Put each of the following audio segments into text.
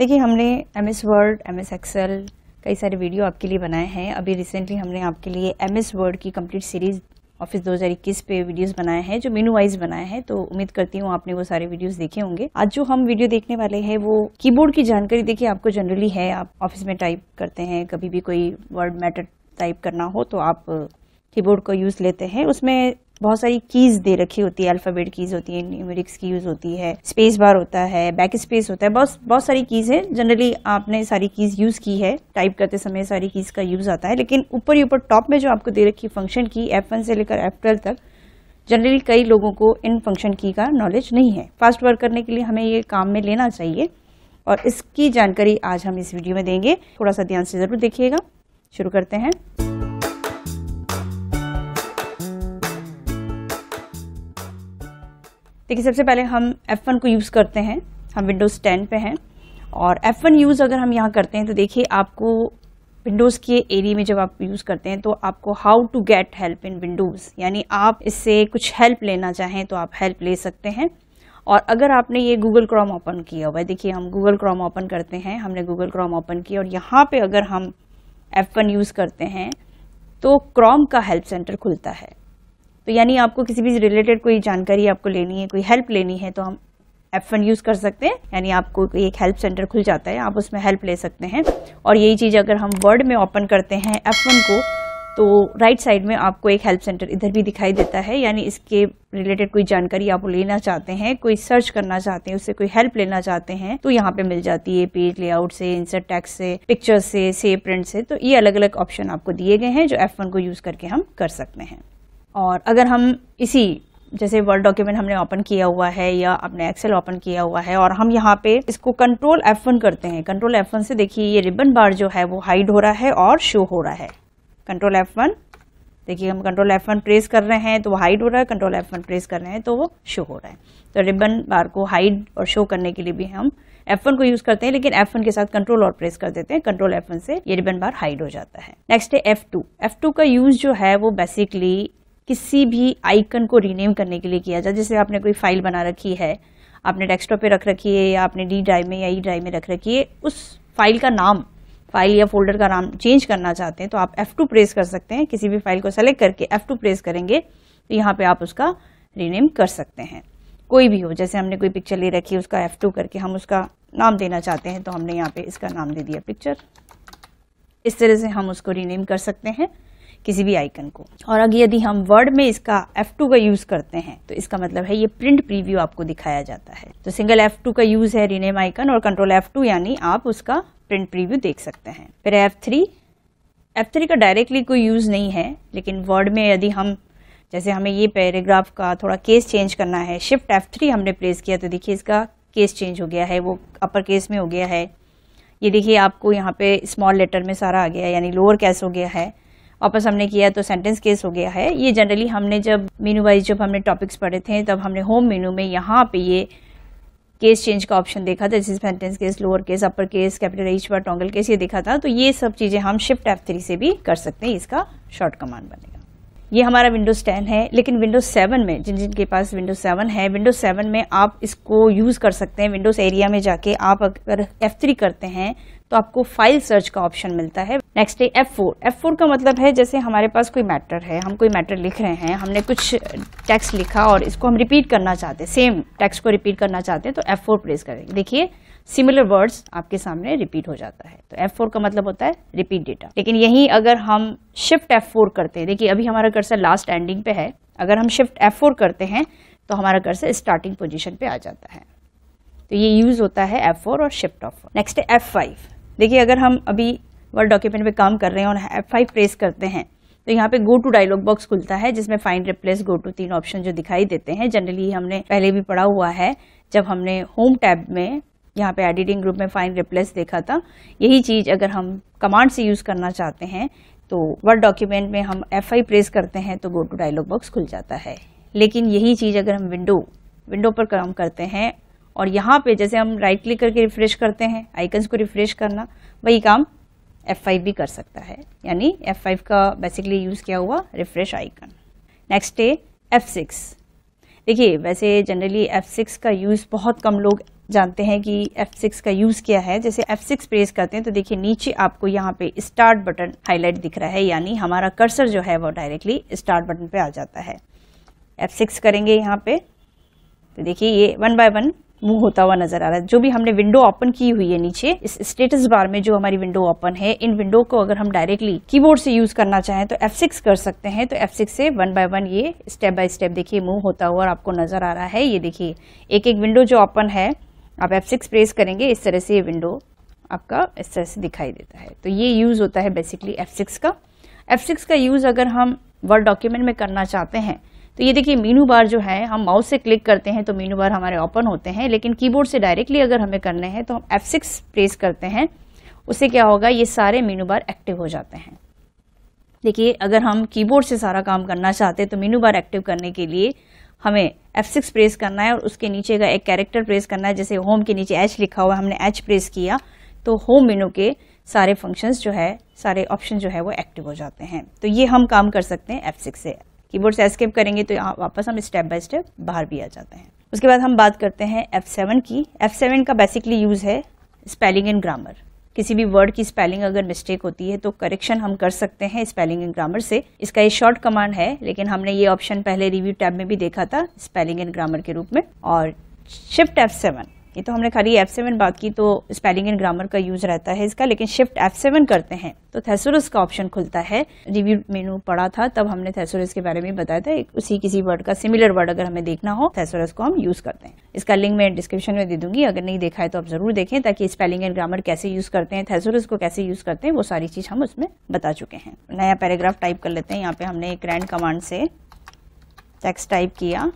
देखिए हमने MS word, MS Excel कई सारे वीडियो आपके लिए बनाए हैं। अभी रिसेंटली हमने आपके लिए MS वर्ड की कंप्लीट सीरीज ऑफिस 2021 पे वीडियोस बनाए हैं जो मेनू वाइज बनाए हैं, तो उम्मीद करती हूँ आपने वो सारे वीडियोस देखे होंगे। आज जो हम वीडियो देखने वाले हैं वो कीबोर्ड की जानकारी। देखिए आपको जनरली है, आप ऑफिस में टाइप करते हैं, कभी भी कोई वर्ड मैटर टाइप करना हो तो आप कीबोर्ड का यूज लेते हैं। उसमें बहुत सारी कीज दे रखी होती है, अल्फाबेट कीज होती है, न्यूमेरिक्स की यूज होती है, स्पेस बार होता है, बैक स्पेस होता है, बहुत सारी कीज है। जनरली आपने सारी कीज यूज की है, टाइप करते समय सारी कीज का यूज आता है। लेकिन ऊपर ही ऊपर टॉप में जो आपको दे रखी फंक्शन की F1 से लेकर F12 तक, जनरली कई लोगों को इन फंक्शन की का नॉलेज नहीं है। फास्ट वर्क करने के लिए हमें ये काम में लेना चाहिए और इसकी जानकारी आज हम इस वीडियो में देंगे। थोड़ा सा ध्यान से जरूर देखिएगा। शुरू करते हैं। देखिए सबसे पहले हम F1 को यूज़ करते हैं। हम विंडोज़ 10 पे हैं और F1 यूज़ अगर हम यहाँ करते हैं तो देखिए आपको विंडोज़ के एरिया में जब आप यूज़ करते हैं तो आपको how to get help in Windows, यानी आप इससे कुछ हेल्प लेना चाहें तो आप हेल्प ले सकते हैं। और अगर आपने ये गूगल क्रोम ओपन किया हुआ है, देखिए हम गूगल क्रोम ओपन करते हैं, हमने गूगल क्रोम ओपन किया और यहाँ पे अगर हम F1 यूज़ करते हैं तो क्रोम का हेल्प सेंटर खुलता है। तो यानी आपको किसी भी रिलेटेड कोई जानकारी आपको लेनी है, कोई हेल्प लेनी है तो हम F1 यूज़ कर सकते हैं। यानी आपको एक हेल्प सेंटर खुल जाता है, आप उसमें हेल्प ले सकते हैं। और यही चीज़ अगर हम वर्ड में ओपन करते हैं F1 को तो राइट साइड में आपको एक हेल्प सेंटर इधर भी दिखाई देता है। यानी इसके रिलेटेड कोई जानकारी आप लेना चाहते हैं, कोई सर्च करना चाहते हैं, उससे कोई हेल्प लेना चाहते हैं तो यहाँ पे मिल जाती है। पेज लेआउट से, इंसर्ट टेक्स्ट से, पिक्चर से, सेव प्रिंट से, तो ये अलग अलग ऑप्शन आपको दिए गए हैं जो F1 को यूज़ करके हम कर सकते हैं। और अगर हम इसी जैसे वर्ड डॉक्यूमेंट हमने ओपन किया हुआ है या अपने एक्सेल ओपन किया हुआ है और हम यहाँ पे इसको कंट्रोल F1 करते हैं, कंट्रोल F1 से देखिए ये रिबन बार जो है वो हाइड हो रहा है और शो हो रहा है। कंट्रोल F1, देखिए हम कंट्रोल F1 प्रेस कर रहे हैं तो वो हाइड हो रहा है, कंट्रोल F1 प्रेस कर रहे हैं तो वो शो हो रहा है। तो रिबन बार को हाइड और शो करने के लिए भी हम F1 को यूज करते हैं, लेकिन F1 के साथ कंट्रोल और प्रेस कर देते हैं। कंट्रोल F1 से ये रिबन बार हाइड हो जाता है। नेक्स्ट है F2। F2 का यूज जो है वो बेसिकली किसी भी आइकन को रीनेम करने के लिए किया जाए। जैसे आपने कोई फाइल बना रखी है, आपने डेस्कटॉप पे रख रखी है या आपने D ड्राइव में या E ड्राइव में रख रखी है, उस फाइल का नाम, फाइल या फोल्डर का नाम चेंज करना चाहते हैं तो आप F2 प्रेस कर सकते हैं। किसी भी फाइल को सेलेक्ट करके F2 प्रेस करेंगे तो यहाँ पे आप उसका रीनेम कर सकते हैं। कोई भी हो, जैसे हमने कोई पिक्चर ले रखी है, उसका F2 करके हम उसका नाम देना चाहते हैं तो हमने यहाँ पे इसका नाम दे दिया पिक्चर। इस तरह से हम उसको रीनेम कर सकते हैं किसी भी आइकन को। और अगर यदि हम वर्ड में इसका F2 का यूज करते हैं तो इसका मतलब है ये प्रिंट प्रीव्यू आपको दिखाया जाता है। तो सिंगल F2 का यूज है रीनेम आइकन, और कंट्रोल F2 यानी आप उसका प्रिंट प्रीव्यू देख सकते हैं। फिर F3 का डायरेक्टली कोई यूज नहीं है, लेकिन वर्ड में यदि हम, जैसे हमें ये पैराग्राफ का थोड़ा केस चेंज करना है, शिफ्ट F3 हमने प्रेस किया तो देखिए इसका केस चेंज हो गया है, वो अपर केस में हो गया है। ये देखिए आपको यहाँ पे स्मॉल लेटर में सारा आ गया है, यानी लोअर केस हो गया है। वापस हमने किया तो सेंटेंस केस हो गया है। ये जनरली हमने जब मेनू वाइज जब हमने टॉपिक्स पढ़े थे तब हमने होम मेनू में यहाँ पे ये केस चेंज का ऑप्शन देखा था, जैसे sentence case, lower case, upper case, capital H पर टॉगल केस, ये देखा था। तो ये सब चीजें हम शिफ्ट F3 से भी कर सकते हैं। इसका शॉर्ट कमांड बनेगा। ये हमारा विंडोज 10 है, लेकिन विंडोज 7 में, जिनके पास विंडोज 7 है, विंडोज 7 में आप इसको यूज कर सकते हैं। विंडोज एरिया में जाके आप अगर F3 करते हैं तो आपको फाइल सर्च का ऑप्शन मिलता है। नेक्स्ट है F4 का मतलब है जैसे हमारे पास कोई मैटर है, हम कोई मैटर लिख रहे हैं, हमने कुछ टेक्स्ट लिखा और इसको हम रिपीट करना चाहते हैं, सेम टेक्स्ट को रिपीट करना चाहते हैं तो F4 प्रेस करेंगे। देखिए सिमिलर वर्ड्स आपके सामने रिपीट हो जाता है। तो F4 का मतलब होता है रिपीट डेटा। लेकिन यही अगर हम शिफ्ट F4 करते हैं, देखिए अभी हमारा कर्सर लास्ट एंडिंग पे है, अगर हम शिफ्ट F4 करते हैं तो हमारा कर्सर स्टार्टिंग पोजीशन पे आ जाता है। तो ये यूज होता है F4 और शिफ्ट F4। नेक्स्ट है F5। देखिए अगर हम अभी वर्ड डॉक्यूमेंट पे काम कर रहे हैं और F5 प्रेस करते हैं तो यहाँ पे गो टू डायलॉग बॉक्स खुलता है, जिसमें find, replace, go to 3 option जो दिखाई देते हैं। जनरली हमने पहले भी पढ़ा हुआ है, जब हमने होम टैब में यहाँ पे एडिटिंग ग्रुप में फाइंड, रिप्लेस देखा था। यही चीज अगर हम कमांड से यूज करना चाहते हैं तो वर्ड डॉक्यूमेंट में हम F5 प्रेस करते हैं तो गो टू डायलॉग बॉक्स खुल जाता है। लेकिन यही चीज अगर हम विंडो पर काम करते हैं और यहाँ पे जैसे हम राइट क्लिक करके रिफ्रेश करते हैं, आइकन्स को रिफ्रेश करना, वही काम F5 भी कर सकता है। यानी F5 का बेसिकली यूज किया हुआ रिफ्रेश आइकन। नेक्स्ट है F6। देखिए वैसे जनरली F6 का यूज बहुत कम लोग जानते हैं कि F6 का यूज क्या है। जैसे F6 प्रेस करते हैं तो देखिए नीचे आपको यहाँ पे स्टार्ट बटन हाईलाइट दिख रहा है, यानी हमारा कर्सर जो है वो डायरेक्टली स्टार्ट बटन पे आ जाता है। F6 करेंगे यहाँ पे तो देखिए ये 1 बाय 1 मूव होता हुआ नजर आ रहा है। जो भी हमने विंडो ओपन की हुई है नीचे इस स्टेटस बार में, जो हमारी विंडो ओपन है, इन विंडो को अगर हम डायरेक्टली कीबोर्ड से यूज करना चाहें तो F6 कर सकते हैं। तो F6 से 1 बाय 1 ये स्टेप बाय स्टेप देखिए मूव होता हुआ और आपको नजर आ रहा है। ये देखिए एक एक विंडो जो ओपन है, आप F6 प्रेस करेंगे इस तरह से ये विंडो आपका इस तरह से दिखाई देता है। तो ये यूज होता है बेसिकली F6 का। F6 का यूज अगर हम वर्ड डॉक्यूमेंट में करना चाहते हैं तो ये देखिए मीनू बार जो है, हम माउस से क्लिक करते हैं तो मीनू बार हमारे ओपन होते हैं, लेकिन कीबोर्ड से डायरेक्टली अगर हमें करने हैं तो हम F6 प्रेस करते हैं। उससे क्या होगा, ये सारे मीनू बार एक्टिव हो जाते हैं। देखिए अगर हम कीबोर्ड से सारा काम करना चाहते हैं तो मीनू बार एक्टिव करने के लिए हमें F6 प्रेस करना है और उसके नीचे का एक कैरेक्टर प्रेस करना है। जैसे होम के नीचे H लिखा हुआ है, हमने H प्रेस किया तो होम मेनू के सारे फंक्शंस जो है, सारे ऑप्शन जो है वो एक्टिव हो जाते हैं। तो ये हम काम कर सकते हैं F6 से। कीबोर्ड से एस्केप करेंगे तो यहाँ वापस हम स्टेप बाय स्टेप बाहर भी आ जाते हैं। उसके बाद हम बात करते हैं F7 की। F7 का बेसिकली यूज है स्पेलिंग एंड ग्रामर। किसी भी वर्ड की स्पेलिंग अगर मिस्टेक होती है तो करेक्शन हम कर सकते हैं स्पेलिंग एंड ग्रामर से। इसका ये शॉर्ट कमांड है, लेकिन हमने ये ऑप्शन पहले रिव्यू टैब में भी देखा था स्पेलिंग एंड ग्रामर के रूप में। और शिफ्ट F7, ये तो हमने खाली F7 बात की, तो स्पेलिंग एंड ग्रामर का यूज रहता है इसका। लेकिन शिफ्ट F7 करते हैं तो थेसोरस का ऑप्शन खुलता है। रिव्यू मेनू पढ़ा था तब हमने थेसोरस के बारे में बताया था। उसी किसी वर्ड का सिमिलर वर्ड अगर हमें देखना हो, थेसोरस को हम यूज करते हैं। इसका लिंक मैं डिस्क्रिप्शन में दे दूंगी, अगर नहीं देखा है तो आप जरूर देखें, ताकि स्पेलिंग एंड ग्रामर कैसे यूज करते हैं, थेसोरस को कैसे यूज करते हैं, वो सारी चीज हम उसमें बता चुके हैं। नया पैराग्राफ टाइप कर लेते हैं। यहाँ पे हमने एक रैंड कमांड से टेक्स्ट टाइप किया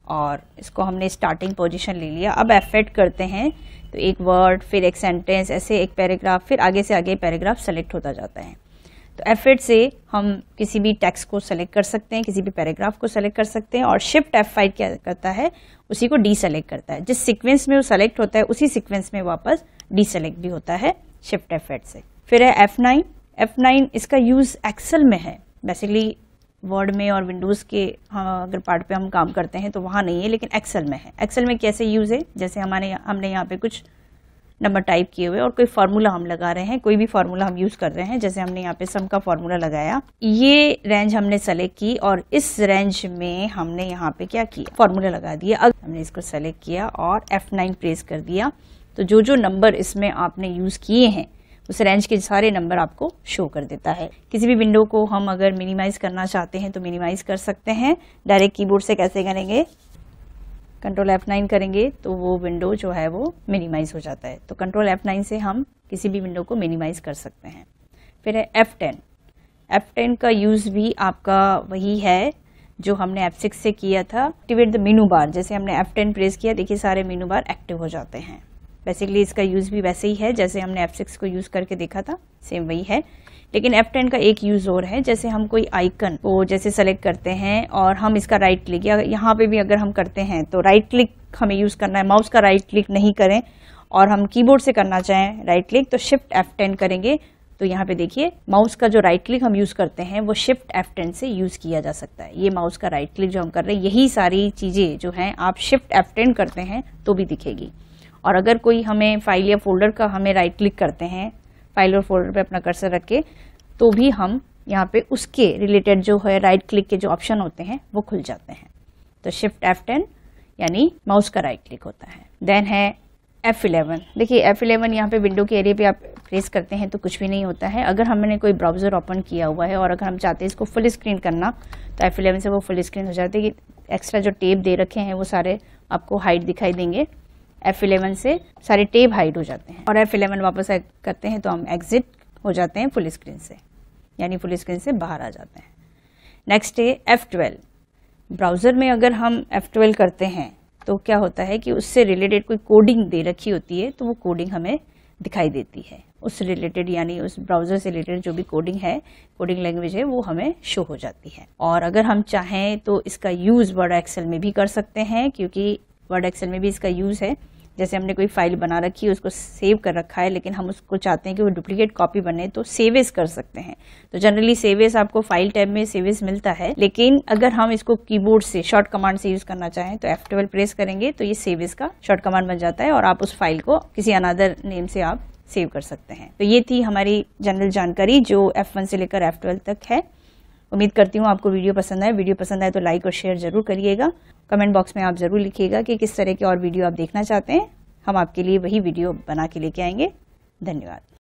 और इसको हमने स्टार्टिंग पोजीशन ले लिया। अब F8 करते हैं तो एक वर्ड, फिर एक सेंटेंस, ऐसे एक पैराग्राफ, फिर आगे से आगे पैराग्राफ सेलेक्ट होता जाता है। तो F8 से हम किसी भी टेक्स्ट को सेलेक्ट कर सकते हैं, किसी भी पैराग्राफ को सेलेक्ट कर सकते हैं। और शिफ्ट F5 क्या करता है, उसी को डी सेलेक्ट करता है। जिस सीक्वेंस में वो सेलेक्ट होता है उसी सीक्वेंस में वापस डी सेलेक्ट भी होता है शिफ्ट F8 से। फिर है F9। F9 इसका यूज एक्सेल में है बेसिकली। वर्ड में और विंडोज़ के अगर पार्ट पे हम काम करते हैं तो वहाँ नहीं है, लेकिन एक्सेल में है। एक्सेल में कैसे यूज़ है, जैसे हमने यहाँ पे कुछ नंबर टाइप किए हुए और कोई फार्मूला हम लगा रहे हैं, कोई भी फार्मूला हम यूज़ कर रहे हैं। जैसे हमने यहाँ पे सम का फार्मूला लगाया, ये रेंज हमने सेलेक्ट की और इस रेंज में हमने यहाँ पे क्या किया, फार्मूला लगा दिया। अब हमने इसको सेलेक्ट किया और F9 प्रेस कर दिया तो जो जो नंबर इसमें आपने यूज़ किए हैं उस रेंज के सारे नंबर आपको शो कर देता है। किसी भी विंडो को हम अगर मिनिमाइज करना चाहते हैं तो मिनिमाइज कर सकते हैं। डायरेक्ट कीबोर्ड से कैसे करेंगे, कंट्रोल F9 करेंगे तो वो विंडो जो है वो मिनिमाइज हो जाता है। तो कंट्रोल F9 से हम किसी भी विंडो को मिनिमाइज कर सकते हैं। फिर है F10। F10 का यूज भी आपका वही है जो हमने F6 से किया था। एक्टिवेट द मेनू बार, जैसे हमने F10 प्रेस किया, देखिए सारे मेनू बार एक्टिव हो जाते हैं। बेसिकली इसका यूज भी वैसे ही है जैसे हमने F6 को यूज करके देखा था, सेम वही है। लेकिन F10 का एक यूज और है, जैसे हम कोई आइकन को जैसे सेलेक्ट करते हैं और हम इसका राइट क्लिक, या यहाँ पे भी अगर हम करते हैं तो राइट क्लिक हमें यूज करना है, माउस का राइट क्लिक नहीं करें। और हम कीबोर्ड से करना चाहें राइट क्लिक तो शिफ्ट F10 करेंगे तो यहाँ पे देखिए माउस का जो राइट क्लिक हम यूज करते हैं वो शिफ्ट F10 से यूज किया जा सकता है। ये माउस का राइट क्लिक जो हम कर रहे हैं, यही सारी चीजें जो हैं आप शिफ्ट F10 करते हैं तो भी दिखेगी। और अगर कोई हमें फाइल या फोल्डर का हमें राइट क्लिक करते हैं, फाइल और फोल्डर पे अपना कर्सर रख के, तो भी हम यहाँ पे उसके रिलेटेड जो है राइट क्लिक के जो ऑप्शन होते हैं वो खुल जाते हैं। तो शिफ्ट F10 यानी माउस का राइट क्लिक होता है। देन है F11। देखिए F11 यहाँ पे विंडो के एरिया पे आप प्रेस करते हैं तो कुछ भी नहीं होता है। अगर हमने कोई ब्राउजर ओपन किया हुआ है और अगर हम चाहते हैं इसको फुल स्क्रीन करना तो F11 से वो फुल स्क्रीन हो जाती है। एक्स्ट्रा जो टेब दे रखे हैं वो सारे आपको हाइड दिखाई देंगे। F11 से सारे टेब हाइड हो जाते हैं। और F11 वापस करते हैं तो हम एग्जिट हो जाते हैं फुल स्क्रीन से, यानी फुल स्क्रीन से बाहर आ जाते हैं। नेक्स्ट है F12। ब्राउजर में अगर हम F12 करते हैं तो क्या होता है कि उससे रिलेटेड कोई कोडिंग दे रखी होती है तो वो कोडिंग हमें दिखाई देती है। उस रिलेटेड यानी उस ब्राउजर से रिलेटेड जो भी कोडिंग है, कोडिंग लैंग्वेज है, वो हमें शो हो जाती है। और अगर हम चाहें तो इसका यूज वर्ड एक्सेल में भी कर सकते हैं, क्योंकि वर्ड एक्सेल में भी इसका यूज है। जैसे हमने कोई फाइल बना रखी है, उसको सेव कर रखा है, लेकिन हम उसको चाहते हैं कि वो डुप्लीकेट कॉपी बने, तो सेव एज कर सकते हैं। तो जनरली सेव एज आपको फाइल टैब में सेव एज मिलता है, लेकिन अगर हम इसको कीबोर्ड से शॉर्ट कमांड से यूज करना चाहें तो F12 प्रेस करेंगे तो ये सेव एज का शॉर्ट कमांड बन जाता है और आप उस फाइल को किसी अनदर नेम से आप सेव कर सकते हैं। तो ये थी हमारी जनरल जानकारी जो F1 से लेकर F12 तक है। उम्मीद करती हूँ आपको वीडियो पसंद आए। वीडियो पसंद आए तो लाइक और शेयर जरूर करिएगा। कमेंट बॉक्स में आप जरूर लिखिएगा कि किस तरह के और वीडियो आप देखना चाहते हैं। हम आपके लिए वही वीडियो बना के लेके आएंगे। धन्यवाद।